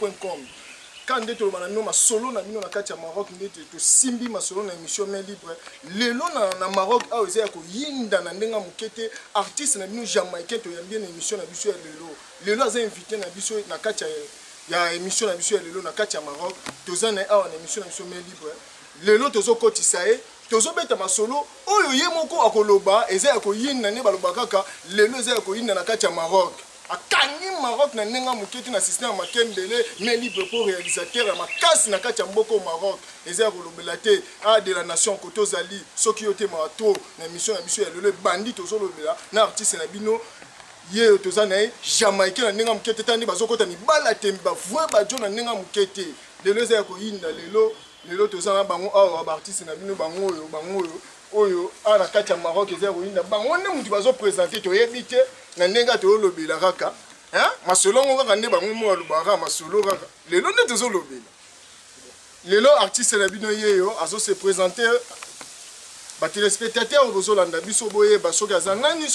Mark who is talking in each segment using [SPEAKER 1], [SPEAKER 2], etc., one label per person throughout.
[SPEAKER 1] clairvoyant.com. Quand on est ma solo na bino na kati ya Maroc ndete to simbi ma solo na émission main libre lelo na Maroc a osé ko yinda na ndenga mukete artiste na bino jamaïcain to yambie na émission na biso ya lelo aza invité na biso na kati ya émission na biso ya lelo na kati ya Maroc toza na awa na émission na biso main libre lelo tozo kotisa e tozo beta ma solo oyo ye moko akoloba eza ko yinda ne baloba kaka lelo eza ko yinda na kati ya Maroc akangi Maroc na nenga muketi na système makembele mais libre pour réalisateur ya makasi na kati ya mboko Maroc eza kolobela te a de la nation kotozali soki yote mato na émission na biso ya lelo bandi tozolobela na artiste na bino ye toza na jamaïcain na nenga muketi tandi bazokota mibala temba voix bajo na nenga muketi lelo eza ko yinda lelo toza na bango awa ba artiste na bino bango oyo ana kati ya Maroc eza ko yinda bango ne mutu bazo présenter to yebite na nenga to lobela kaka hein masolongo kaka nde bango mo lobaka masolo kaka lelo nde tozo lobela lelo artiste na bino yeyo azo se présenter ba téléspectateurs bozo landa biso boye ba soki azanani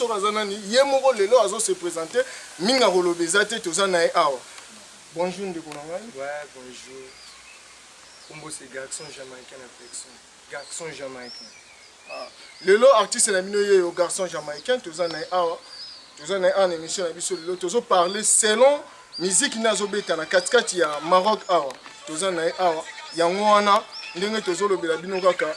[SPEAKER 1] ye moko lelo azo se présenter minga kolobeza te toza na awa bonjour ndeko na ngai
[SPEAKER 2] ouais bonjour kombo c'est garçon jamaïcain affection garçon jamaïcain
[SPEAKER 1] lelo artiste na bino yeyo garçon jamaïcain toza na awa toza na en émission na biso lelo tozo parler selon musique nazo beta na katikati ya Maroc awa toza na awa yango wana ndenge tozo lobela bino kaka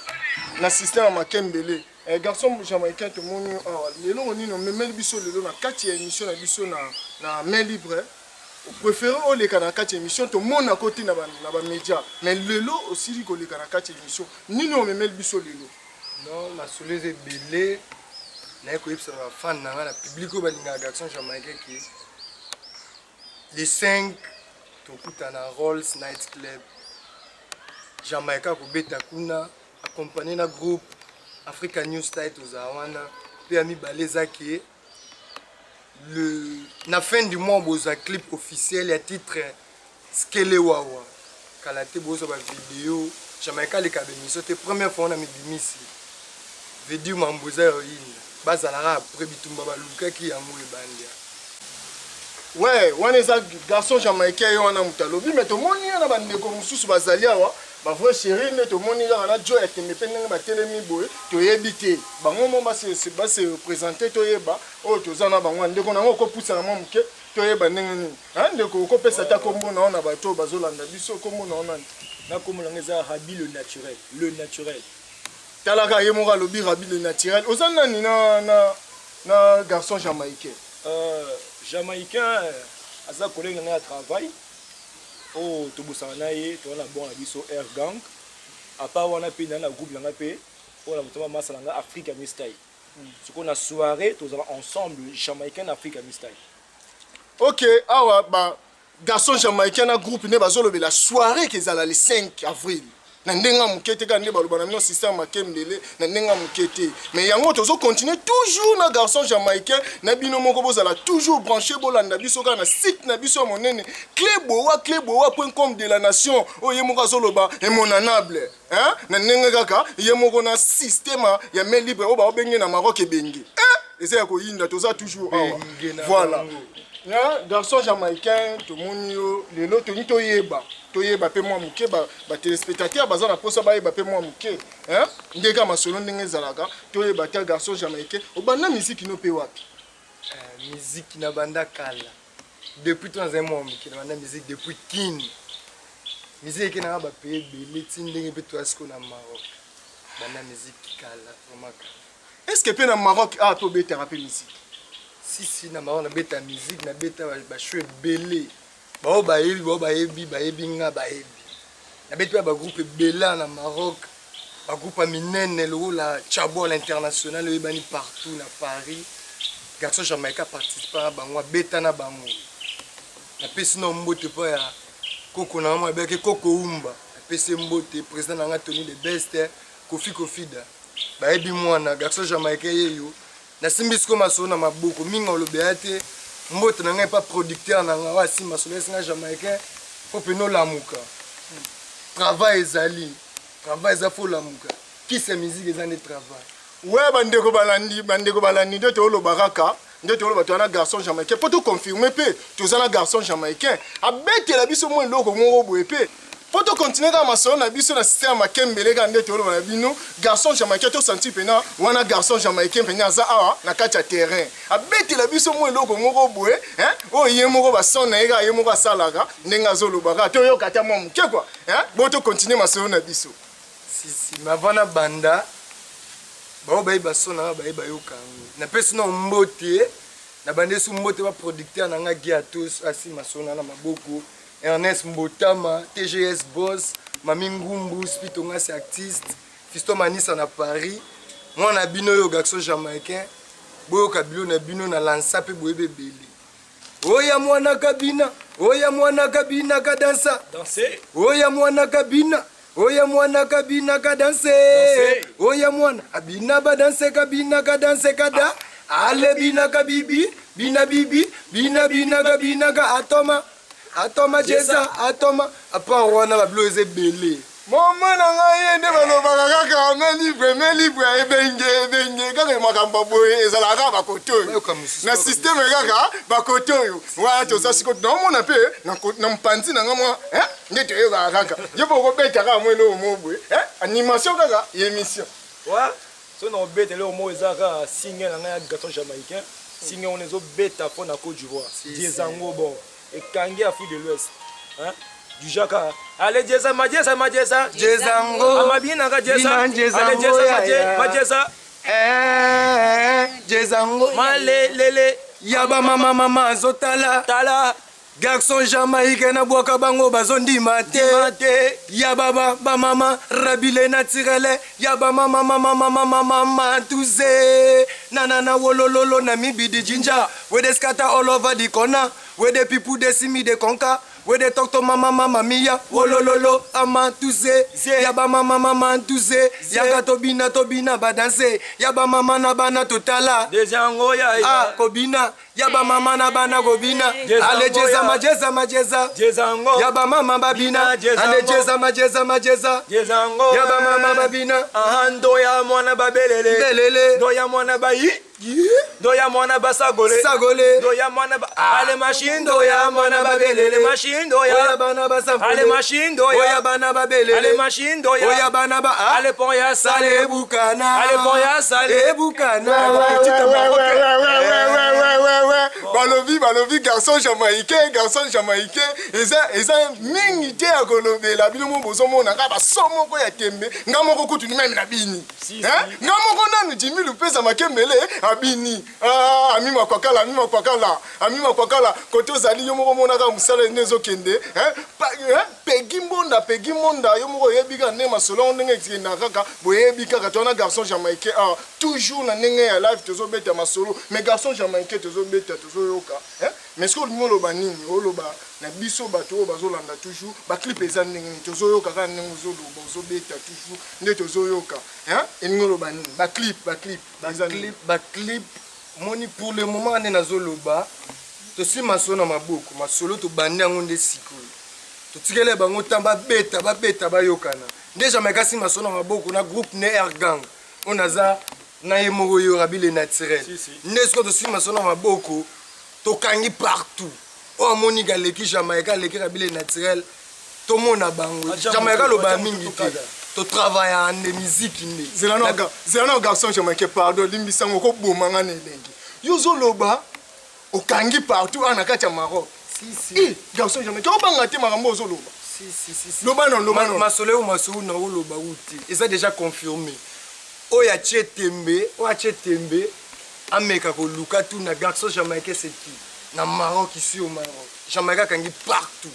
[SPEAKER 1] na système makembele garçon jamaïcain to moni awa lelo onino memeli biso lelo na kati ya émission na biso na main libre au préféré o leka na kati ya émission to mona côté na ba média mais lelo aussi ko leka na kati ya émission nino memeli biso lelo
[SPEAKER 2] non ma soleuse belé na ko yipsa ba fan na la public o balinga garçon jamaïcain qui les 5 to kutana Rolls Night Club Jamaïca ko beta kuna accompagné na groupe Africa New Style to zawana pe ami baleza qui la fin du mois boza clip officiel à titre Skele Wawa kalate boza ba vidéo Jamaïca le kabemiso te première fois on a mis dimisi vidéo mamboza yoyina bazalara après bitumba baluka ki yango ebandia
[SPEAKER 1] ouais on est garçon jamaïcain yo wana mutalobi mais to moni na bandeko mususu bazali awa ba vrai chéri ne to moni na joy eteme pendenge ba telemi boye to yebite bango mo ba se présenter to yeba o to zana bango ndeko nango ko poussa na momuke to yeba ndenge ni ndeko ko pesa ta kombo na ona bato bazolanda biso kombo na ona
[SPEAKER 3] na kombo na ngeza Rabi le naturel
[SPEAKER 1] talaka ye mo lobi Rabi le naturel ozana ni na garçon jamaïcain
[SPEAKER 3] jamaïcain aza collègue na travail oh to bosana na ye to na bon na biso air gang à part wana pe na groupe langa pe on a motama masala nga Africa Mistyle ce qu'on a soirée tous ensemble jamaïcain Africa Mistyle.
[SPEAKER 1] OK awa ba garçon jamaïcain na groupe ne bazolo la soirée qui ezala le 5 avril na ndenga mukete ka ne baloba na no système makemdele na ndenga mukete mais yango tozo continuer toujours na garçon jamaïcain na bino moko bozala toujours branché bolanda biso ka na site na biso monene cleboa.com de la nation oye moko azoloba emonanable hein na ndenga kaka ye moko na système ya main libre oba obenge na Maroc ebenge eza ko yinda toza toujours awa voilà garçon jamaïcain to monio lelo to nito yeba pe moi muke ba téléspectateur baza na posa ba yeba pe moi muke hein ndeka masolo ndenge zalaka to yeba ta garçon jamaïcain obanda musique no pe wapi
[SPEAKER 2] musique na banda kala depuis dans un mois muke na banda musique depuis kin musique na ba pe belé tindenge pe to asko na Maroc banda musique kala vraiment.
[SPEAKER 1] Est-ce que pe na Maroc a to be thérapie musique
[SPEAKER 2] si na Maroc na beta musique na beta ba choué belé ba bayebi nga bayebi na beta ba groupe bela na Maroc ba groupe minene lo la Chabo l'international le bani partout na Paris garçon jamaïcain participe à bango beta na bango na pesi no mbote po ya koko na mo beke koko umba na pesi mbote président na Tony the best Kofi Kofida bayebi mwana garçon jamaïcain yeyo na simbisko maso na maboko minga olobeate mbote na ngai pas producteur na nga wasi maso na jamaïcain faut peno lamuka travail ezali travail za fo lamuka qui c'est musique ezane travail
[SPEAKER 1] ouais bandeko balandi de to lobakaka nde toloba toza na garçon jamaïcain mpo toconfirme mpe toza na garçon jamaïcain abetela biso mwa eloko moko boye mpe mpo tokontinue kaka masolo na biso na systeme ya makembele kaka nde toloba na bino garçon jamaïcain tosanti mpena wana garçon jamaïcain mpena aza awa na kati ya terrain abetela biso mwa eloko moko boye oyo ye moko bason na ye kaka ye moko asalaka ndenge azolobaka toyoka ata mwa moke kua bo tokontinue masolo na biso
[SPEAKER 2] sisi mavana banda bao bayeba so nanga bayeba yoka yango napesi na mbote na bandesu mbote baproducteur nanga giatos asima so na maboko Ernest Mbotama TGS Boss Mami Ngumbu Spitonga c'est artiste Fisto Manisa na Paris moi na bino yo garçon jamaïcain boyo kabilo na bino na lansa pe boyebe bele oya mwana kabina ka dansa oya mwana kabina ka danse oya mwana abina ba danse kabina ka danse kada ale bina ka bibi bina ka atoma jeza atoma apa wana bablo eze belé
[SPEAKER 1] moma na ngai nde balobaka kaka me libre ebenge kaka makambo boye ezalaka bakoto na systeme kaka bakoto oyo wana toza siko naomona mpe na mpanzi na nga mwa nde toyokaka kaka ye po kobeta kaka mwene oyo mo boye animation kaka ye émission
[SPEAKER 3] so na obetele oyo mo eza kaka singe na ngai ya garçon jamaïcain singe on ezobeta mpo na Côte d'Ivoire diezango bon ekangi Afrique de l'Ouest du jaka allez jeza
[SPEAKER 2] jezango
[SPEAKER 3] amabina ka jeza allez jeza
[SPEAKER 2] jezango
[SPEAKER 3] malele
[SPEAKER 2] yaba mama zotala garçon jamaïcain na bwaka bango bazondima te yaba ba mama rabile naturele yaba mama tuze nana wolololo na mibidi jinja we dey scatter all over the corner where the people they see me they conquer where they talk to mama mia wolololo ama tuze yaba mama tuze yaga tobina ba danser yaba mama na bana totala
[SPEAKER 3] dejango ya
[SPEAKER 2] kobina yaba mama na bana kobina ale jeza
[SPEAKER 3] jezango
[SPEAKER 2] yaba mama babina ale jeza
[SPEAKER 3] jezango
[SPEAKER 2] yaba mama babina
[SPEAKER 3] ando ya mwana babelele do ya mwana bayi do ya mwana basagole do ya mwana ale machine do ya mwana babelele machine do ya
[SPEAKER 2] bana basagole
[SPEAKER 3] ale machine do ya
[SPEAKER 2] bana babelele
[SPEAKER 3] ale machine do ya
[SPEAKER 2] bana ba
[SPEAKER 3] ale pon ya sale
[SPEAKER 2] bukana
[SPEAKER 3] ale pon ya sale
[SPEAKER 2] bukana
[SPEAKER 1] balobi garçon jamaïcain eza mingi te ya kolobela bino mo bozomona kaka baso moko ya tembe nga moko kutuni meme na bini nga moko nanu jimi lupesa makembele abini ami makwakala kote ozali yo moko monaka mosala nde ezokende pegi mbonda yo moko oyebi kaka ndenge masolo ndenge ekenda kaka boyebi kaka towana garçon jamaïcain toujours na ndenge ya live tozobeta masolo mais garçon jamaïcain tozobeta tozoyoka mais ce que olingi oloba nini oloba na biso bato oyo bazolanda toujours baclip eza ndenge nini tozoyoka kaka ndenge ozoloba ozobeta toujours nde tozoyoka elingi oloba nini
[SPEAKER 2] baclip moni pour le moment nde nazoloba tosi masolo na maboko masolo tobandi yango nde sikoyo totikele bango ntan babeta bayokana nde jamaïcain si masolo na maboko na groupe ne air gang oyo naza na ye moko yo rabile naturel nde sikoyo tosi masolo na maboko tokangi partout oyo amoni galeki jamaïcain aleki rabile naturel tomona bango jamaïcain aloba mingi te totravaille ande musique nde
[SPEAKER 1] zela na garçon jamaïcain pardon limbisango okobomanga na elenge yo ozoloba okangi partout ana kati ya Maroc garçon jamaïcain obanga te makambo ozoloba loba non
[SPEAKER 2] masolo oyo masolo na oloba uti eza déjà confirmé oyo atie tembe ameka koluka tout na garçon jamaïcain c'est qui na Maroc ici au Maroc jamaïcain kangi partout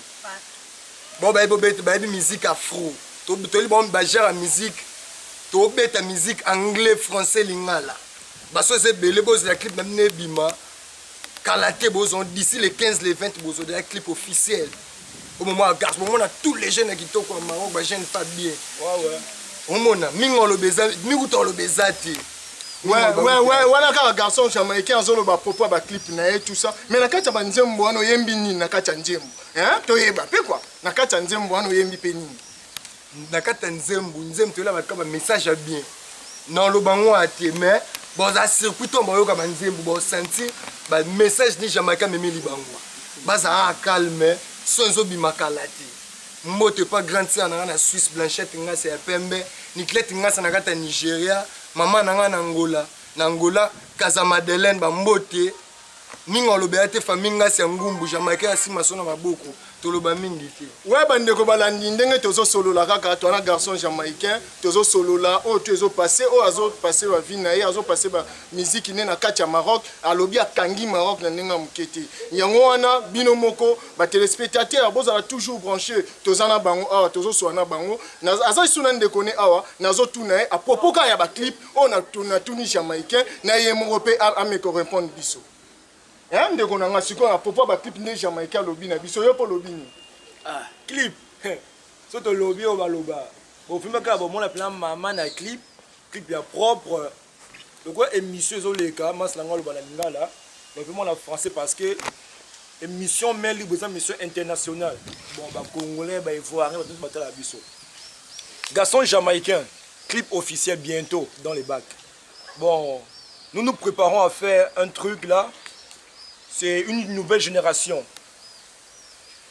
[SPEAKER 2] bon bayebi musique afro toli bon bagère musique tobeta musique anglais français lingala baso eza ebele bozela clip na bino ebima kala te bozon d'ici les 15 les 20 bozodela clip officiel au moment ya garce bomona tous les jeunes ya kitoko ya Maroc bagene pas bien omona mingi kuta olobeza te
[SPEAKER 1] wana kaka garçon jamaïcain azoloba propos ya baclip na ye tout ça mais na kati ya banzembo wana oyembi nini na kati ya nzembo toyeba mpe kua na kati ya nzembo wana oyembi mpe nini
[SPEAKER 2] na kati ya nzembo toyela bato ka bamessage ya bien na oloba ngo ate mais boza circuit to boyoka banzembo bo sentir ba message ni Jamaïcain memi libango baza calme sonzo bimakalati moto pas grandi na Suisse Blanchette nga c'est pembe Niclette nga sa na kata Nigeria mama nanga na Angola Casa Madeleine ba mbote ninga lobea te famille nga c'est ngumbu Jamaïcain asima sona maboko toloba mingi te
[SPEAKER 1] ouais bandeko balandi ndenge tozo solola kaka to na garçon jamaïcain tozo solola o tozo passer o azo passer ba vie na ye azo passer ba musique ne na kati ya Maroc alobi akangi Maroc na ndenge mukete yango wana bino moko ba téléspectateurs bozala toujours branché tozana bango awa tozo swana bango aza suna ndeko ne awa nazo tuna ye a propos ka ya ba clip o na tuni jamaïcain na ye moko pe a me correspondre biso hein ndeko na nga siko na propos ba clip ne jamaïcain lobi na biso yo po lobi ni
[SPEAKER 3] ah clip so to lobi o ba loba bo filme ka bo mona plan mama na clip ya propre le quoi émission zo leka mas la ngalo ba la lingala bo filme na français parce que émission mais libre ça mission internationale bon ba congolais ba ivoirien ba tout batala biso garçon jamaïcain clip officiel bientôt dans les bacs bon nous nous préparons à faire un truc là. C'est une nouvelle génération.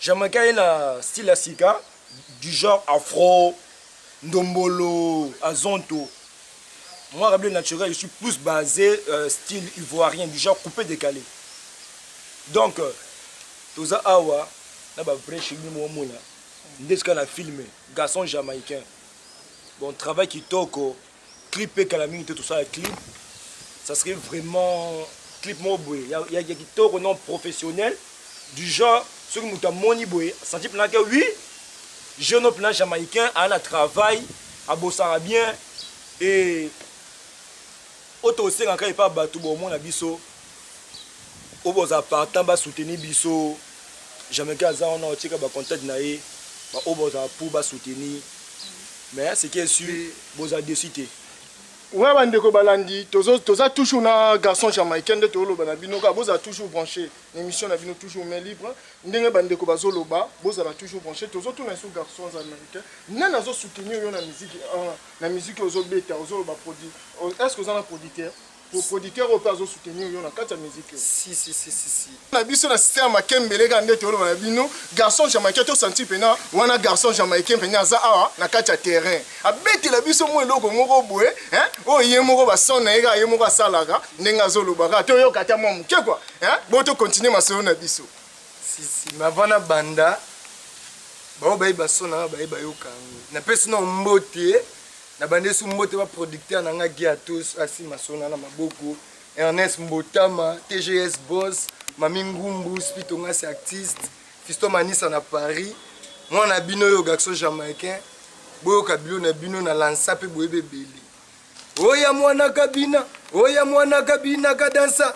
[SPEAKER 3] Jamaïcain est un style asika, du genre afro, ndombolo, azonto. Moi, Rabelais naturel, je suis plus basé style ivoirien, du genre coupé décalé. Donc, tout ça, awa, na ba vrai chez nous, moi, dès qu'on a filmé, garçon jamaïcain. Bon, travail qui toko, clipé calamité, tout ça, clip, ça serait vraiment. Clip mobile, il y a qui tourne non professionnel du genre ce que nous avons moni boy, senti plan que oui, jeune plan jamaïcain a un travail à bossara bien et auto aussi quand il pas bateau bon mon abisso au beaux appartements ba soutenir biso jamaïcain ça on a tika ba contact naé ba au beaux pour ba soutenir mais ce qui est sûr beaux a décidé.
[SPEAKER 1] Ouais bandeko balandi toza toujours na garçon jamaïcain de tolo bana bino ka boza toujours branché l'émission na bino toujours main libre ndenge bandeko bazoloba boza la toujours branché tozo tout na sous garçon jamaïcain nana zo soutenir yo na musique ozo beta ozo ba produit est-ce que vous en a producteur pour producteur au pas soutenir yo na kata musique
[SPEAKER 2] si
[SPEAKER 1] na biso na système makembele ka ndete tolo bana bino garçon jamaïcain to senti pena wana garçon jamaïcain pena za awa na kata terrain abeti la biso mo eloko moko boye hein o ye moko ba son na ega ye moko salaka ndenga zo lobaka to yo kata mo muke quoi hein bo to continuer masolo na biso
[SPEAKER 2] si mavana banda ba ba ba son na ba ba yo kango na pesi no mbote na bande su mbote ba producteur na nga gi atos asi masona na maboko Ernest Mbotama TGS Boss Mami Ngumbu spito nga c'est artiste Fisto Manisa na Paris moi na bino yo garçon jamaïcain boyo kabilo na bino na lansa pe boyebe beli oya mwana kabina ka dansa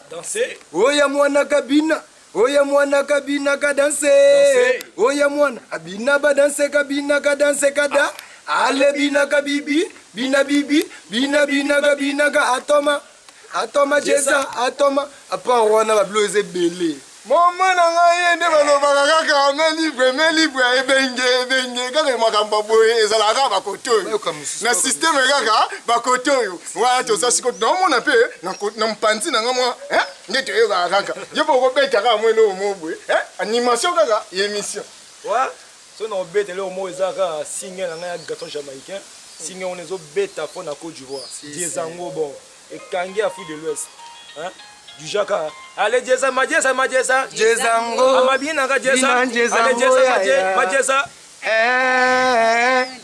[SPEAKER 2] oya mwana kabina ka danse oya mwana abina ba danse kabina ka danse kada ale bina ka bibi bina ka atoma jeza atoma apa wana ba bloze belé
[SPEAKER 1] mama na ngai nde balobaka kaka me libre ebenge kaka makambo boye ezalaka bakoto na systeme kaka bakoto oyo wana toza siko naomona mpe na mpanzi na nga mwa nde toyebaka kaka ye pokobeta kaka mwene oyo mobwe animation kaka émission
[SPEAKER 3] so na obeta leo mo ezaka singe na ngai ya garçon jamaïcain singe on ezobeta mpo na Côte d'Ivoire diezango bon ekangi Afrique de l'Ouest du jaka allez jeza
[SPEAKER 2] jezango
[SPEAKER 3] amabina ka jeza allez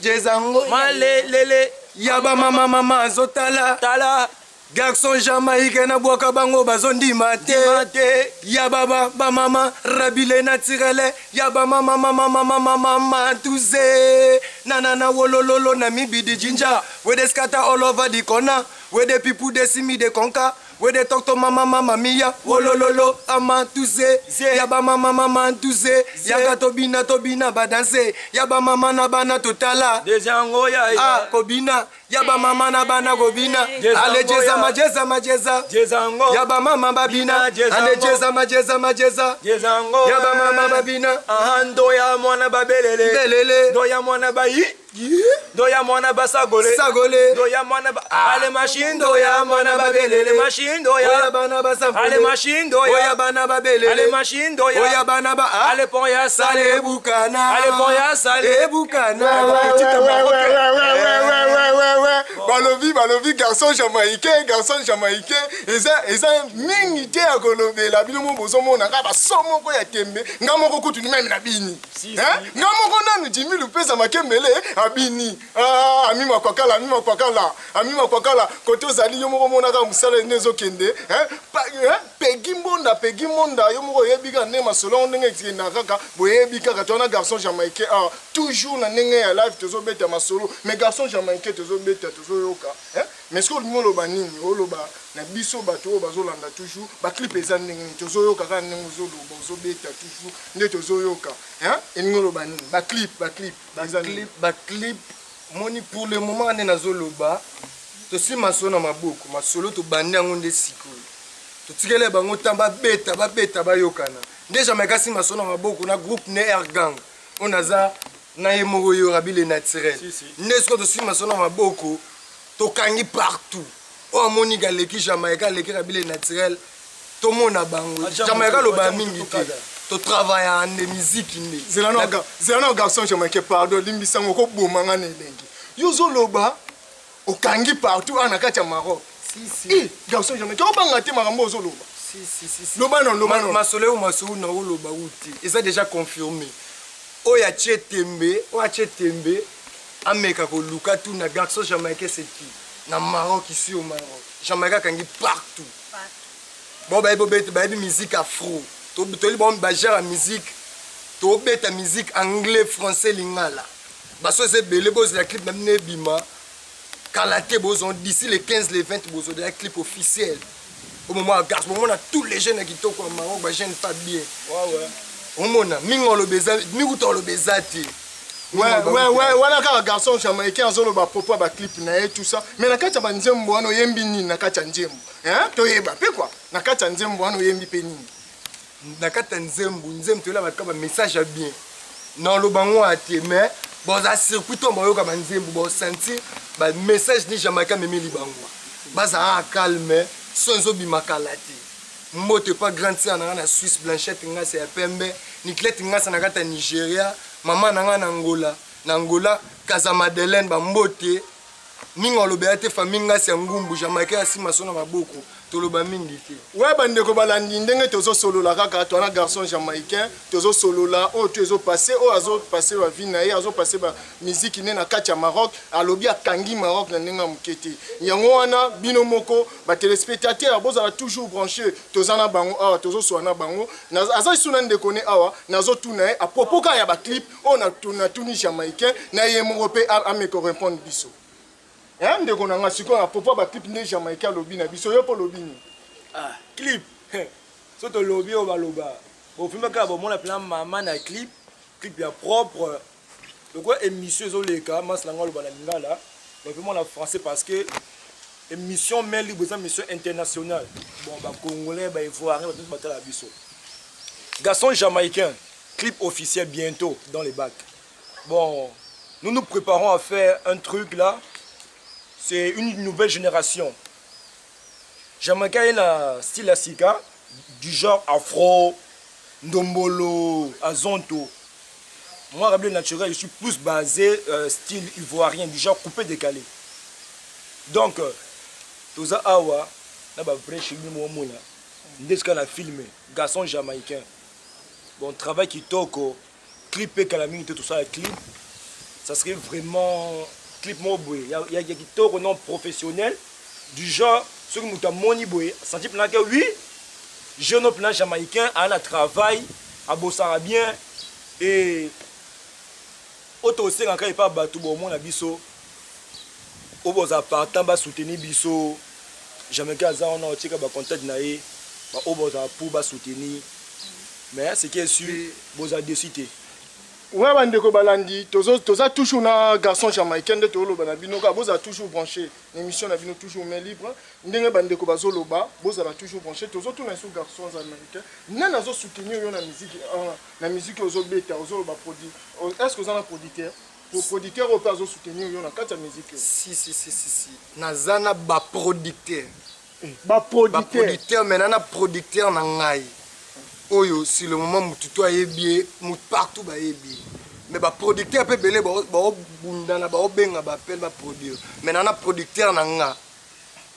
[SPEAKER 2] jezango
[SPEAKER 3] malele
[SPEAKER 2] yaba mama zotala garçon jamaïcain na boka bango bazondima te yaba ba mama rabile naturel yaba mama tuze nana wolololo na mibidi jinja we dey scatter all over the corner where the people they see me they conquer where they talk to mama mia wolololo amatuze yaba mama tuze yaga tobina ba danser yaba mama na bana totala
[SPEAKER 3] dejango ya
[SPEAKER 2] kobina Yaba mama na bana gobina. Ale jeza majeza majeza.
[SPEAKER 3] Jezango.
[SPEAKER 2] Yaba mama babina. Ale jeza majeza majeza.
[SPEAKER 3] Jezango.
[SPEAKER 2] Yaba mama babina.
[SPEAKER 3] Ando ya mwana babelele.
[SPEAKER 2] Belele.
[SPEAKER 3] Do ya mwana bayi. Do ya mwana basagole.
[SPEAKER 2] Sagole.
[SPEAKER 3] Do ya mwana ba. Ale machine do ya mwana babelele. Machine do ya.
[SPEAKER 2] Oya bana basagole.
[SPEAKER 3] Ale machine do ya.
[SPEAKER 2] Oya bana babelele.
[SPEAKER 3] Ale machine do ya.
[SPEAKER 2] Oya bana ba.
[SPEAKER 3] Ale pon ya sale.
[SPEAKER 2] Sale bukana.
[SPEAKER 3] Ale pon ya sale.
[SPEAKER 2] Ebukana.
[SPEAKER 1] Balobi garçon jamaïcain eza mingi te ya kolobela bino mo bozomona kaka basomo ko ya tembe nga moko kutuni meme na bini nga moko nanu Jimmy Lupeza Makembele abini ami makwakala kote ozali yo moko monaka mosala nde ezokende pegi monda yo moko oyebi kaka ndenge masolo ndenge ekenda kaka boyebi kaka twana garçon jamaïcain toujours na ndenge ya live tozobeta masolo mais garçon jamaïcain tozobeta tozoyoka mais ce que olingi oloba nini oloba na biso bato oyo bazolanda toujours baclip eza ndenge nini tozoyoka kaka ndenge ozoloba ozobeta toujours nde tozoyoka elingi oloba nini baclip
[SPEAKER 2] moni pour le moment nde nazoloba tosi masolo na maboko masolo tobandi yango nde sikoyo totikele bango ntan babeta bayokana nde jamaica si masolo na maboko na groupe ne air gang oyo naza na ye moko yo rabile naturel nde sikoyo tosi masolo na maboko tokangi partout oyo amoni galeki jamaica aleki rabile naturel tomona bango jamaica loba mingi te totravaille nde miziki nde
[SPEAKER 1] zelana garçon jamaïcain pardon limbisango okobomanga na elengi yo ozoloba okangi partout ana kati ya Maroc garçon jamaïcain obanga te makambo ozoloba loba non
[SPEAKER 2] masolo oyo masolo na oloba uti eza déjà confirmé oyo atie tembe ameka koluka tout na garçon jamaïcain c'est qui na Maroc ici au Maroc jamaïcain kangi partout bon bayebi musique afro toli bon bagère musique tobeta musique anglais français lingala baso eza ebele bozela clip na bino ebima kala te bozon d'ici le 15 le 20 bozodela clip officiel au moment à garce bomona tous les jeunes qui toko au Maroc ba jeune pas bien omona mingo lobeza mikuta lobeza te
[SPEAKER 1] wana kaka garçon jamaïcain azoloba propos ba clip na ye tout ça mais na kati ya banzembo wana oyembi nini na kati ya nzembo toyeba mpe quoi na kati ya nzembo wana oyembi mpe nini
[SPEAKER 2] na kati ya nzembo toyela bato kaka bamessage ya bien na lobango ate mais boza circuit to bayoka banzembo bosentir bamessage ni jamaïcain memeli bango bazala calme so ezobimaka la te moto pas grande sœur nanga na Suisse Blanchette ngasa ya pembe Niclette ngasa na kata Nigeria mama nanga na Angola Kaza Madeleine bambote mingo lobea te famille ngasa ya ngumbu jamaïcain asima sona maboko toloba mingi te
[SPEAKER 1] bandeko balandi ndenge tozosolola kaka twana garçon jamaïcain tozosolola oyo to ezopase oyo azopase bavi na ye azopase bamiziki nde na kati ya Maroc alobi akangi Maroc na ndenge ya moke te yango wana bino moko batelespectateur bozala toujours branché toza na bango awa tozosola na bango aza lisu na ndeko ne awa nazotuna ye apropos kaka ya baclip oyo natuni jamaïcain na ye moko mpe ameko répondre biso ndeko nanga sikoyo apropos baclip nde jamaïcain alobi na biso yo mpo lobi nini
[SPEAKER 3] clip so tolobi oyo baloba bofilme kaka bomona mpena mama na clip ya propre lokola émission ezoleka masi nanga aloba na lingala bofilmona français parce que émission main libre eza mission internationale bon bacongolais baivoirien batoto batala biso garçon jamaïcain clip officiel bientôt dans les bacs bon nous préparons à faire un truc là. C'est une nouvelle génération. Jamaïcain est un style asika, du genre afro, ndombolo, azonto. Moi, Rabelais naturel, je suis plus basé style ivoirien, du genre coupé décalé. Donc, tout ça, awa, na ba vrai chez nous, on a filmé, garçon jamaïcain. Bon, travail qui toko, clipé calamité, tout ça, clip, ça serait vraiment. Clip mobile, il y a qui tourne non professionnel du genre ce que nous avons moni boy, senti plan que oui, jeune plan jamaïcain à la travail, à bossara bien et auto aussi quand il pas bateau bon mon abisso au beaux appartements ba soutenir biso jamaïcain ça on a tika ba contact naé ba au beaux pour ba soutenir mais ce qui est sûr beaux a décidé
[SPEAKER 1] Ouais, bandeko balandi, toza toujours na garçon jamaïcain de tolo banabino ka boza toujours branché. L'émission na bino toujours main libre. Ndenge bandeko bazoloba, boza la toujours branché. Tozo tout na sous garçons américains. Nana zo soutenir yo na musique ozo beta ozo ba produit. Est-ce que vous en a producteur? Pour producteur ou pas zo soutenir yo na kata musique.
[SPEAKER 2] Si. Nazana ba producteur.
[SPEAKER 1] Ba producteur
[SPEAKER 2] mais nana producteur na ngai. Oyo si le moment mututo ayebi mut partout ba yebi mais ba producteur pe belé ba bundana ba obenga ba appel ba produire mais nana producteur na nga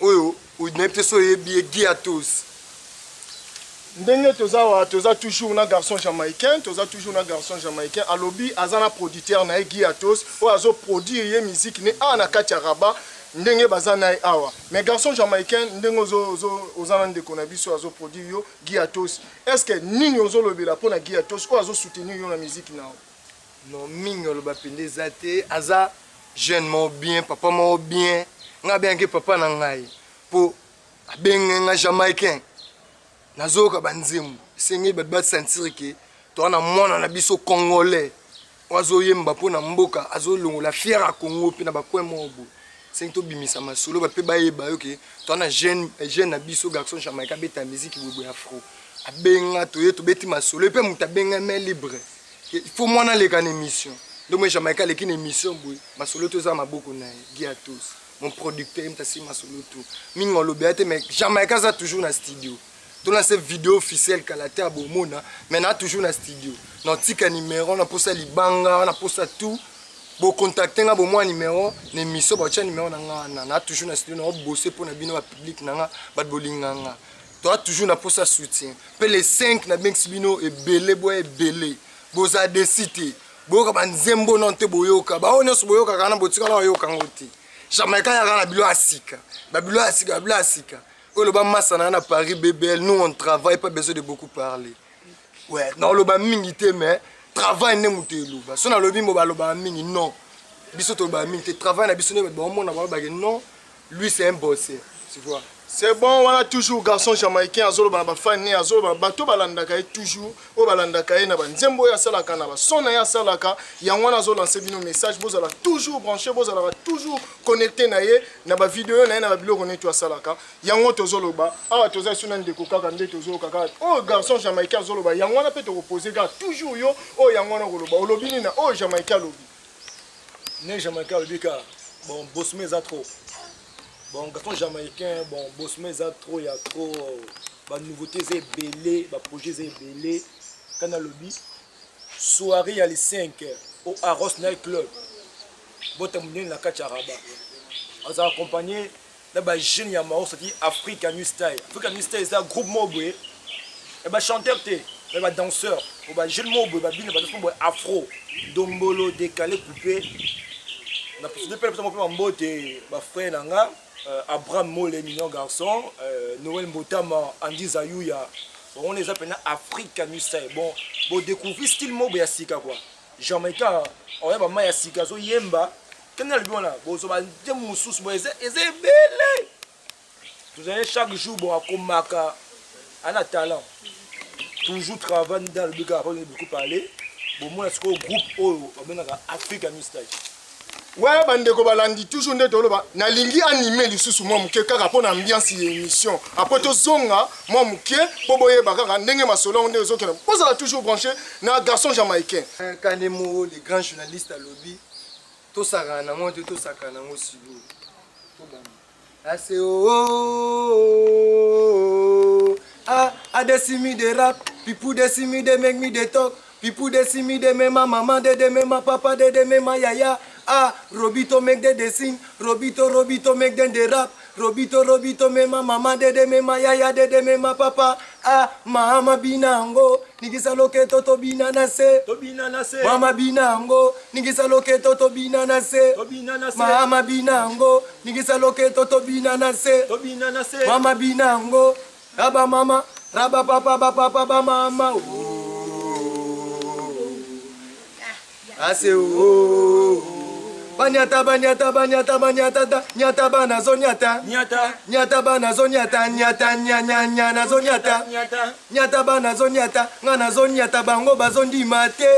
[SPEAKER 2] oyo ou nepte so yebi gi à tous
[SPEAKER 1] ndenge toza toujours na garçon jamaïcain alobi azana producteur na gi à tous o azo produire ye musique ne ana kati ya Rabat ndenge bazana awa mais garçon jamaïcain ndenge ozana ndeko na biso azo produire yo Guiatos est-ce que nini ozo lobela pona Guiatos ko azo soutenir yo na musique na
[SPEAKER 2] non mingo lo bapendeza te aza jeune mo bien papa mo bien nga bien que papa na ngai po abenga nga jamaïcain nazoka banzimu sengi bat sentir que to na mwana na biso congolais ozo yemba pona mboka azo longola fier à Congo pe na bakwe mobo c'est tout bimisa masolo ba pe ba yeba yoke to na jeune na biso garçon jamaïcain beta musique bobo afro abenga to yeto beti masolo pe muta benga main libre il faut moi na les émission donc moi jamaïcain les kin émission boy masolo to za maboko na Guiatos mon producteur mtasi masolo tout mingo lo beate mais jamaïcain za toujours na studio to na cette vidéo officielle kalate abomona mais na toujours na studio na tika numéro na posa libanga na posa tout. Bon contacter nga bon moi numéro l'émission ba tia numéro na toujours na studio na bosser pour na bino ba public na ba bolinganga toi toujours na pour ça soutien pe les 5 na banks bino e belé boy belé boza décider boka banzembo nonte boyoka ba onyo boyoka kana botika na yoka ngoti Jamaïcain ya kana bilo asika ba bilo asika o lo ba masana na Paris BBL nous on travaille pas besoin de beaucoup parler ouais non lo ba mingité mais travail ne mutelu ba sona lobi mo ba loba mingi non biso to ba mingi travail na biso ne ba mona ba non lui c'est un bosseur tu vois
[SPEAKER 1] c'est bon on a toujours garçon jamaïcain azolo ba fan ne azolo ba to balandaka toujours o balandaka na ba nzembo ya salaka na ba sona ya salaka yango na zo lancer bino message bozala toujours branché bozala toujours connecté na ye na ba vidéo na ba biloko ne to salaka yango tozolo ba awa toza suna ndeko kaka nde tozolo kaka o garçon jamaïcain azolo ba yango na pe to reposer ga toujours yo o yango na koloba olobini na o jamaïcain lobi
[SPEAKER 3] ne jamaïcain lobi ka bon bosme za trop. Bon, garçon jamaïcain, bon, Bosme, il y a trop de nouveautés, c'est belé, de projets, c'est belé. Quand on a le lobby, soirée à les 5 au Arros Night Club. Bon, tu as la Katia Rabat. On a accompagné les jeunes Yamao, c'est-à-dire African New Style. African New Style, c'est un groupe mobile. Et bien, chanteur, et bien, danseur. Et bien, jeune mobile, et bien, afro, dombolo, décalé, coupé. On a posé des frères, Abraham Mole, mignon garçon, Noël Mbotama, Andy Zayouya, on les appelle African New Style. Bon, découvrir style mot Sika quoi. Jamaïcain, on a pas Sika, so yemba. Quand on a le bon là, bon, so des moussous, bon, c'est belé. Vous avez chaque jour, bon, à Komaka, on a talent. Toujours travailler dans le bureau, on a beaucoup parlé. Bon, moi, c'est un groupe, on a African New Style.
[SPEAKER 1] Ouais, bandeko balandi toujours nde toloba na lingi animé lisusu mwa muke kaka pona ambiance ya émission après to zonga mwa muke boboye bakaka ndenge masolo nde ezokena posala toujours branché na garçon jamaïcain
[SPEAKER 2] kanemo les grands journalistes à lobby to saka na monte to saka na ngosibo to bana ase I dey see me dey rap people dey see me dey make me dey talk people dey see me dey make my mama dey make my papa dey make my yaya. Ah, Robito make them they sing, Robito make them they rap, Robito make my mama de me my yaya de me my papa. Ah, mama binango, nigisa loke toto binana se, mama binango, nigisa loke toto binana se, mama binango, nigisa loke toto binana se, mama binango, raba mama, raba papa ba mama. Ase oh. Banyata nyata bana zonyata nyata bana zonyata nyata na zonyata nyata bana zonyata ngana zonyata bango bazondi mate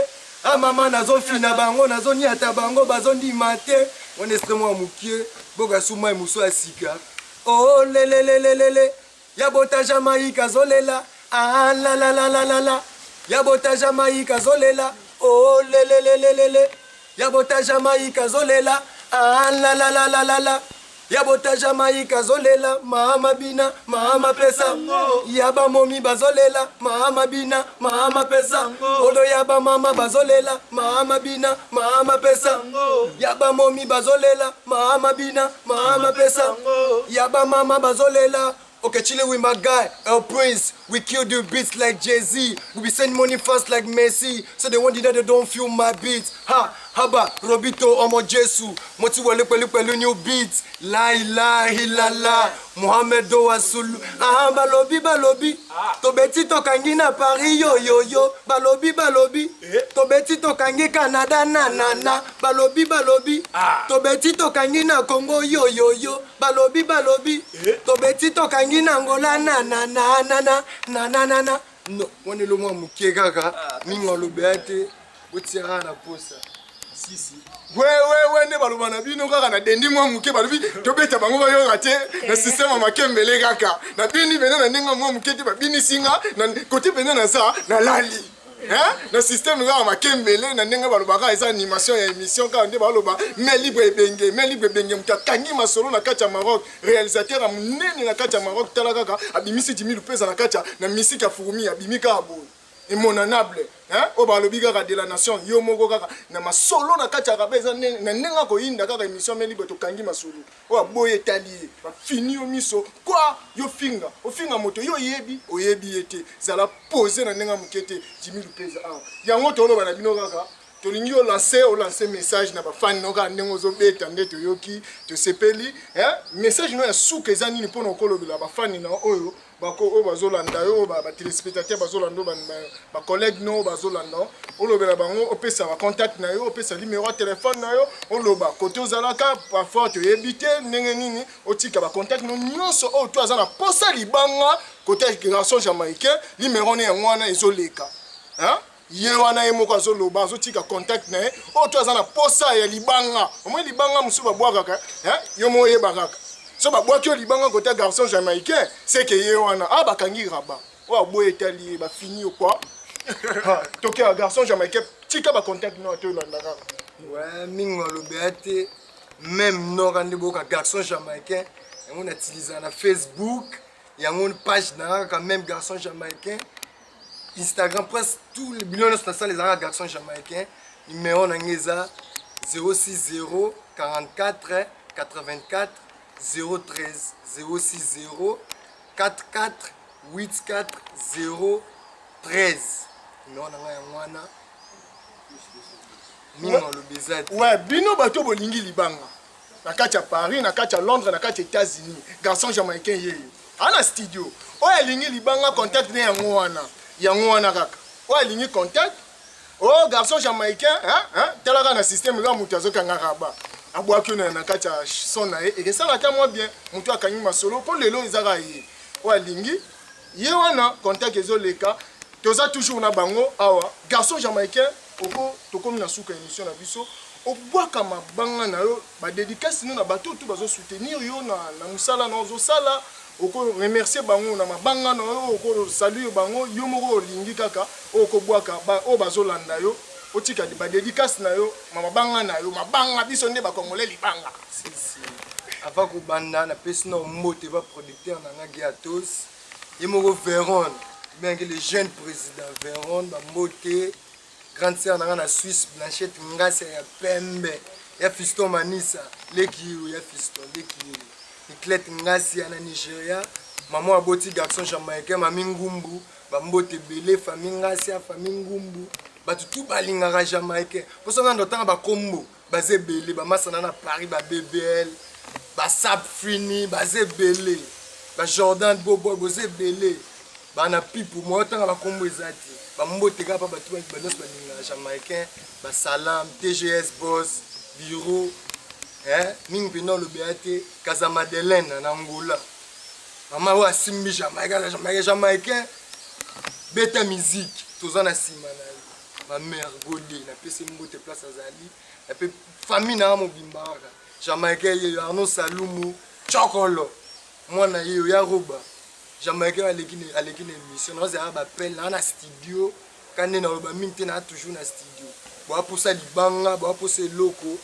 [SPEAKER 2] Ah maman nazo fina bango nazo niata bango bazo ndima te. On extrêmement mukie boka suma muso asika. Oh lelelelelele ya bota Jamaïque zolela. Ah la la la la la la ya bota Jamaïque zolela. Oh lelelelelele ya bota Jamaïque zolela. Ah la la la la la la ya bota Jamaïque zolela. Mama bina mama pesa yaba momi bazolela. Mama bina mama pesa odo yaba mama bazolela. Mama bina mama pesa yaba momi bazolela. Mama bina mama pesa yaba mama bazolela. Okay, chilling with my guy, El Prince. We kill the beats like Jay-Z. We be sending money fast like Messi. So they want you that they don't feel my beats. Ha, haba, Robito, Omo Jesu. Moti wale pelu new beats. La ilaha illallah. Mohamed Doa Sulu. Ah, balobi. Tobeti to kangi na Paris, yo. Balobi. Tobeti to kangi Canada, na. Balobi. Tobeti to kangi na Congo, yo. Balobi. Tobeti to kangi na Angola, na. No, on est le moins mouké kaka. Mingo lo beate. Botira na posa.
[SPEAKER 1] Si. Ouais, ne baloba na bino kaka na dendi mwa muke balobi tobeta bango bayo raté na système makembele kaka. Na bini bena na ninga mwa muke te ba bini singa na côté bena na ça na lali. Hein? Le système là makembele na ninga baloba ka eza animation ya émission ka nde baloba mais libre benge muka kangi masolo na kacha Maroc réalisateur amnene na kacha Maroc tala kaka abimisi 10 000 pesa na kacha na misika furumi abimika abo. Et monanable hein o balobi kaka de la nation yo moko kaka na masolo na kati ya kabeza na nenga ko inda kaka émission meli boto kangi masolo o boye tali ba fini o miso quoi yo finga moto yo oyebi ete zala poser na nenga mukete 10 000 pesa ah yango to loba na bino kaka to lingi o lancer message na ba fan no ka nengo zo beta ndeto yoki to sepeli hein message no ya suka ezani ni pona kolobela ba fan na oyo bako o bazolanda yo ba téléspectateur bazolanda ba collègue no bazolanda o lobela bango opesa ba contact na yo opesa numéro de téléphone na yo o loba côté ozalaka parfois to yebite ndenge nini otika ba contact no nyonso o to azana posa libanga côté garçon jamaïcain numéro ne ngwana ezoleka hein ye wana ye moko azoloba azotika contact na ye o to azana posa ya libanga o mo libanga musu ba bwaka hein yo mo yeba kaka so ba boaki libanga côté garçon jamaïcain c'est que ye wana ah bakangi raba wa boye tali ba fini ou quoi toke garçon jamaïcain tika ba contact no to landaka
[SPEAKER 2] ouais mingo lo beate même no rande boka garçon jamaïcain et on utilise na Facebook il y a une page na quand même garçon jamaïcain Instagram presque tous les millions de ça les garçons jamaïcains numéro nangeza 060 44 84 013 060 44 84 013 non ngwana mingo lo bezati
[SPEAKER 1] ouais bino bato bolingi libanga na kati ya Paris na kati ya Londres na kati ya États-Unis garçon jamaïcain yeyo ana studio oya lingi libanga contact ne yango wana kaka oya lingi contact oh garçon jamaïcain hein telaka na système là mutu azokanga raba abwaki na kati ya son na ye ekesala ta mwa bien mutu akangi masolo po lelo ezaka ye oya lingi ye wana contact ezoleka toza toujours na bango awa garçon jamaïcain oko tokomi na suka émission na biso obwaka mabanga na yo ba dédicace no na bato tout bazo soutenir yo na musala na ozosala oko remercier bango na mabanga na yo oko saluer bango yo moko olingi kaka oko bwaka ba o bazolanda yo otika ba dédicace na yo mabanga na yo mabanga biso nde ba kongolais libanga
[SPEAKER 2] si avant ko banda na pesino mote va producteur na ngaki atos yemoko Véron bien que le jeune président Véron ba mote grande sœur na Suisse Blanchette ngase ya pembe ya Fiston Manisa lekiyo ya Fiston lekiyo Niclette ngasi na Nigeria maman aboti garçon jamaïcain mami ngumbu ba mbote belé famille ngasi ya famille ngumbu batu tout balingaka jamaïcain poso ngando tanga ba kombo baze belé ba masana na Paris ba BBL ba Sap Fini baze belé ba Jordan Bobo baze belé ba na pipu mo tanga ba kombo ezati ba mbote ka pa batu ba nos balingaka jamaïcain ba Salam TGS Boss Bureau mingi pino lo beate Casa Madeleine na Angola mama wa simbi jamaïcain beta musique toza na sima na ma mère Godé na pesi mbote place azali na pe famille na mobimbaka Jamaïcain yeyo Arnaud Salumu Chokolo mwana yeyo ya roba Jamaïcain aleki na émission na za ba appel na studio kande na ba minte na toujours na studio bo pour ça libanga bo pour ce loco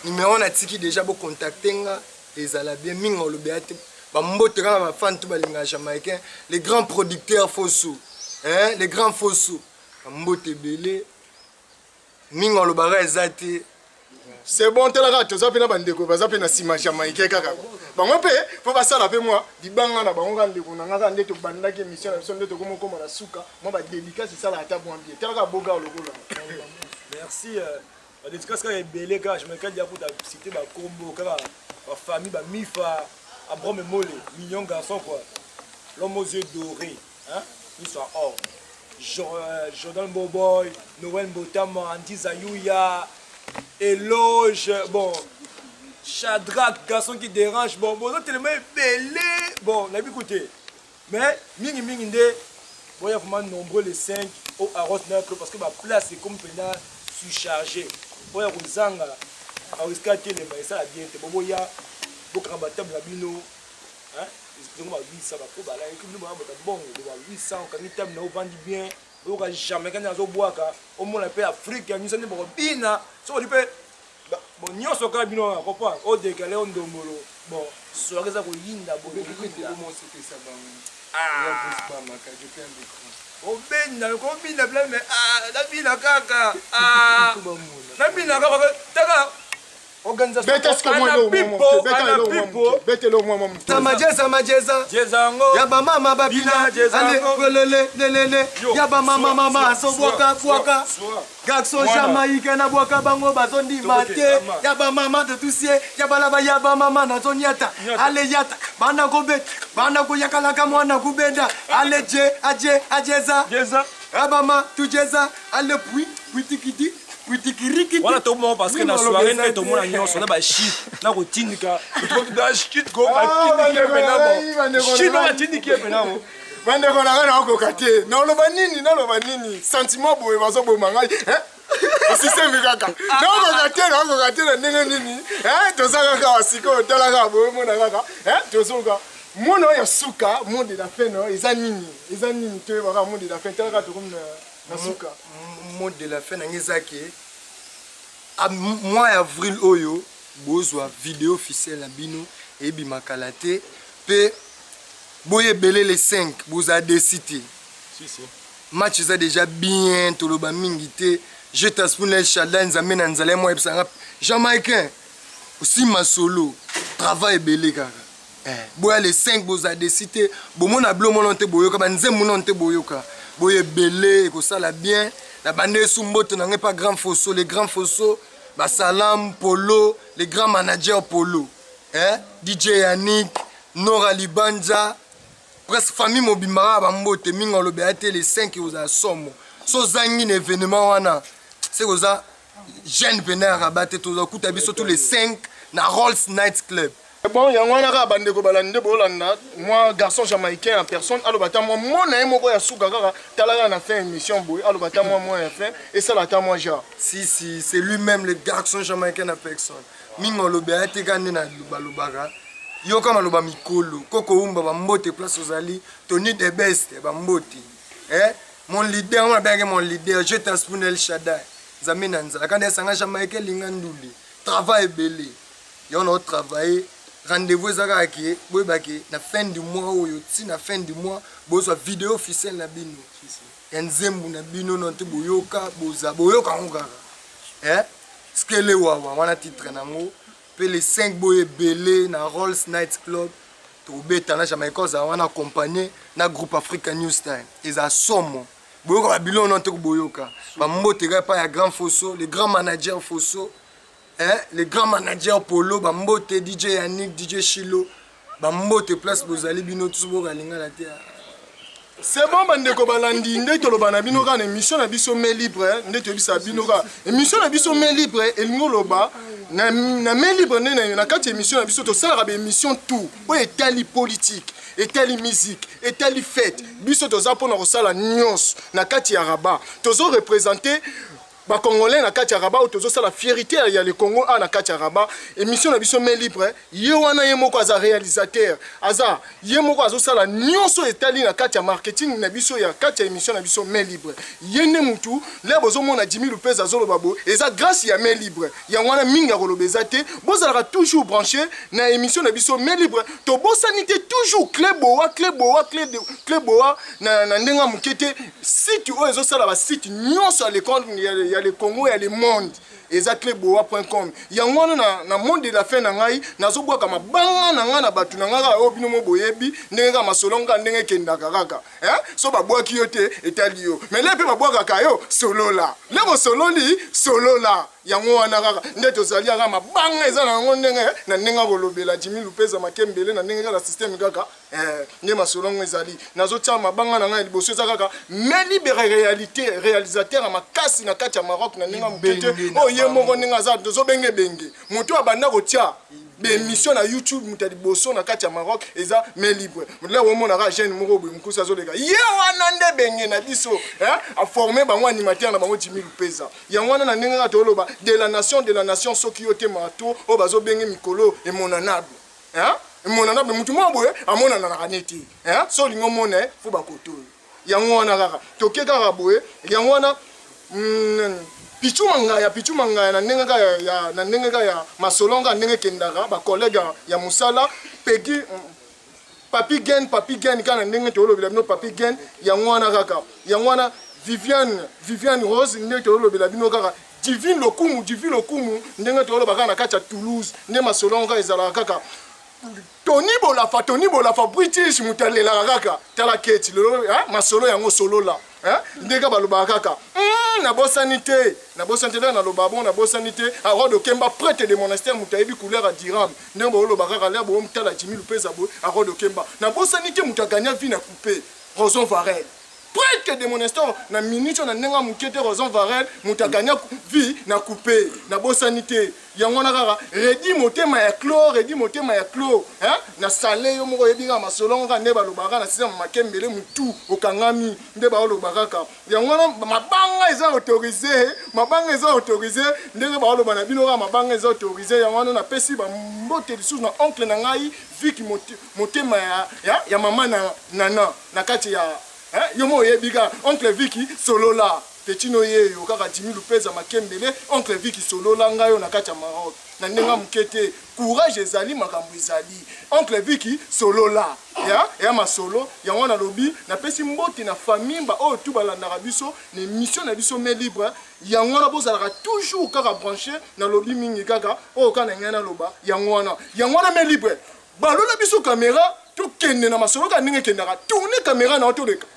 [SPEAKER 2] numéro na tiki déjà bo contacter nga ezala bien mingo lo beate ba mbote kana ba fan to balinga Jamaïcain les grands producteurs Fosso hein les grands Fosso mbote belé mingo lo bara ezate.
[SPEAKER 1] C'est bon, tu as dit que tu as dit que tu as dit que tu as dit que tu as dit que tu as dit que tu as dit que tu as dit que tu as dit que tu as dit que tu as dit que
[SPEAKER 3] merci. La dédicace est belle, je me dis pour citer ma combo, ma famille, ma mifa, Abraham Mole, mignon garçon quoi. L'homme aux yeux dorés, hein, il soit or. Jordan Boboy, Noël Botama, Andy Zayouya. Éloge, bon, Shadrach, garçon qui dérange, bon, tellement belé, bon, on a vu écouter. Mais, mingi, bon, il y a vraiment nombreux les 5 au Arros Naclo parce que ma place est comme pendant surchargée. Bon, il y a Rosanga, à rescater les mains, ça a bien été. Bon, il y a beaucoup de batailles, il y a 800, bon, 800, quand il y a bien. On a jamais gagné au bois au moins la paix Afrique nous sommes bina so li pe bon nyonso ka bino comprendre au décalé on domolo bon soirée ça ko yinda bo
[SPEAKER 2] comment c'était ça ba
[SPEAKER 3] o bina ko bina plein mais la bina kaka la bina kaka taka organisation
[SPEAKER 2] ya ba mama babina ale lelele ya ba mama so boka garçon Jamaïcain na boka bango bazondi mate ya ba mama de tusie ya balaba ya ba mama na zonyata ale yata bana ko yakala kama wana kubenda ale ajeza abama tujeza ale puitikiti
[SPEAKER 3] voilà tout le monde parce que la soirée n'est tout le monde on a ba shit na ko tindika tout da shit go ba tindika shit ba tindika benamo
[SPEAKER 1] bande ko na kana ko kate na loba nini sentiment boye bazo bo mangai système kaka na ko kate na ndenge nini to saka ka wasiko tala ka boye mona kaka to soka mona ya suka monde la fin no izanini to ba monde la fin tala ka to comme na suka
[SPEAKER 2] mot de la fin ngezaki à mois avril oyo bozwa vidéo officielle na bino et bimakalate pe boye belé les 5 vous a décidé
[SPEAKER 3] si
[SPEAKER 2] match ça déjà bien to loba mingité je t'aspune Shaddai nzambe na nzale moi ebsanga Jamaïcain aussi ma solo travail belé kaka boya les 5 vous a décidé bomona blo mononté boyoka banze mononté boyoka boye belé ko sala bien la bande sumboto n'a pas grand Fosso les grands Fosso ba Salam Polo les grands managers Polo DJ Yannick Nora Libanja presque famille mobimara ba mbote mingo lo beate les 5 aux assomo so zangi événement wana c'est oza jeune venir rabaté to kuta biso tous les 5 na Rolls Night Club.
[SPEAKER 1] Bon, il y a un arabe bande ko balande bolanda moi garçon jamaïcain en personne allo bata moi mona moko ya suka kaka talaka na fait émission boy allo bata moi ya fait et ça la ta moi ja
[SPEAKER 2] si c'est lui-même le garçon jamaïcain en personne mingo lo beate kande na balobaka yo kama loba mikolo koko umba ba mbote place ozali Tony the best ba mbote mon leader on a mon leader je t'aspune Shaddai zamina nza kande sanga jamaïcain linga nduli travail belé yo on a travaillé rendez-vous ezaka ki boyebaki na fin du mois oyo ti na fin du mois bozwa vidéo officielle na bino ya nzembo na bino nonte boyoka boyoka ngo kaka skele wawa wana titre nango pe les 5 boye belé na Rolls Night Club to beta na Jamaïcain za wana accompagné na groupe Africa News Time eza somo boyoka ba bilo nonte boyoka ba mbote pa ya grand Fosso les grands managers Fosso les grands managers Polo, Bambote, DJ Yannick, DJ Chilo, Bambote place Bozali Bino, tout ce galinga la terre.
[SPEAKER 1] C'est bon, Bandeko Balandi, Ndeto Lobana Binoga, émission na biso me libre, Ndeto Bisa Binoga, émission na biso me libre, et Ngoloba, na me libre, na 4 émissions na biso, to ça la émission tout, ouais, tali politique. Et telle musique, et telle fête, biso to za pona ko sala nyos na kati ya Rabat. Tozo représenter ba congolais na kati ya Rabat otozo sala fierté ya le Congo a na kati ya Rabat émission na biso mais libre ye wana ye moko aza réalisateur aza ye moko azo sala nyonso etali na kati ya marketing na biso ya kati ya émission na biso mais libre ye ne mutu le bozo mona Jimmy Lopez azolo babo eza grâce ya mais libre ya wana minga kolobeza te bozalaka toujours branché na émission na biso mais libre to bosani te toujours Cléboa na ndenga mukete site o ezo sala ba site nyonso à l'école ya le Congo ya le monde eza cleboa.com yango na monde de la fin na ngai nazobwaka mabanga na nga na batu na nga o bino mo boyebi ndenge ka masolonga ndenge kendaka kaka so babwaki yo te etali yo mais lepe babwaka kayo solola lebo sololi solola yango wana kaka nde tozali aka mabanga eza na ngo ndenge na ndenga kolobela Jimmy Lopez makembele na ndenge kala système kaka nde masolongo ezali nazotia mabanga na ngai liboso eza kaka mais libre réalité réalisateur à makasi na kati ya Maroc na ndenga mukete o ye moko ndenge aza tozobenge benge moto abanda kotia émission na YouTube mutali boso na kati ya Maroc eza mais libre là wo mona ka jeune moko boy mkusa zoleka ye wana nde benge na biso a former bango animateur na bango Jimmy Lopez yango wana na ndenge ka toloba de la nation soki yote mato o bazo benge mikolo et monanable monanable mutu mo boye amona na kaneti so lingo mona fo bakoto yango wana kaka toke kaka boye yango wana pichumanga na ndenge ka ya masolonga ndenge kendaka ba collègue ya musala pegi papi gen kana ndenge tolobela bino papi gen yango wana kaka yango wana Viviane Rose ndenge tolobela bino kaka divine lokumu ndenge tolobaka na kati ya Toulouse ndenge masolonga ezala kaka Tony Bolafa British mutalela kaka tala keti masolo yango solola ndeka baloba kaka na bosanité na lobabo na bosanité a Rodo Kemba prêtre de monastère mutayebi couleur à diram ndembo loba kaka la bo mutala Jimmy Lopez abo a Rodo Kemba na bosanité mutaganya vie na coupé Roson Varel prêtre de monastère na minute na nenga mukete Roson Varel mutaganya vie na coupé na bosanité yango na kaka redi motema ya clos na salé yo moko yebinga masolonga nde balobaka na sisa makembele mutu okangami nde balobaka kaka yango na mabanga eza autorisé ndenge baloba na bino ka mabanga eza autorisé yango na pesi ba mbote lisusu na oncle na ngai viki motema ya mama na nana na kati ya yo mo yebika oncle Viki solola petino yeyo kaka Jimmy Lopez makembele oncle Viki solola ngayo na kati ya Maroc na ndenga mukete courage ezali makambo ezali oncle Viki solola ya masolo yango na lobi na pesi mbote na famille ba o tu balandaka biso na mission na biso mais libre yango na bozalaka toujours kaka branché na lobi mingi kaka o kana ngana loba yango na mais libre balola biso caméra to kende na masolo ka ndenge kendaka tourner caméra na otoleka